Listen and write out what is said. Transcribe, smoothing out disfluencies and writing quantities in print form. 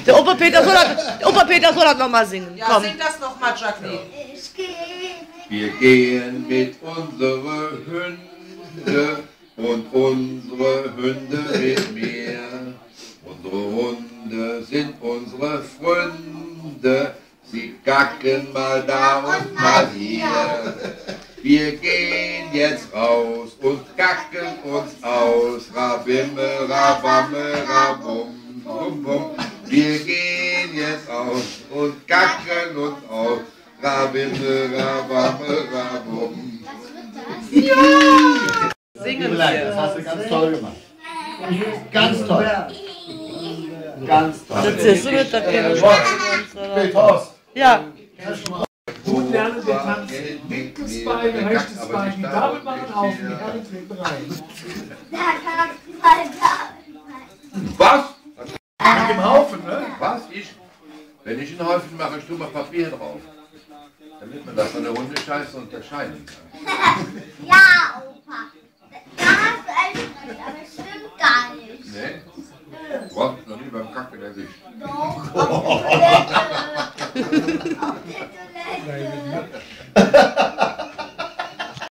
Der Opa Peter soll das nochmal singen. Ja, Komm. sing das nochmal, Jacqueline. Wir gehen mit unseren Hunde und unsere Hunde mit mir. Unsere Hunde sind unsere Freunde, sie kacken mal da und mal hier. Wir gehen jetzt raus und kacken uns aus, rabimme, rabamme, rabum, bum, bum. Wir gehen jetzt raus und kacken uns aus, rabimme, rabamme, rabum. Ja! Singen wir. Das hast du ganz toll gemacht. Ganz toll. Ganz toll. Das ist so mit der Kinder. Ja. Gut lernen den Tanz. Linkes Bein, rechtes Bein, die Gabel machen auf, die Herren treten rein. Was? Mit dem Haufen, ne? Was? Wenn ich einen Haufen mache, ich tue mal Papier drauf. Damit man das von der Hundescheiße unterscheiden kann. Ja!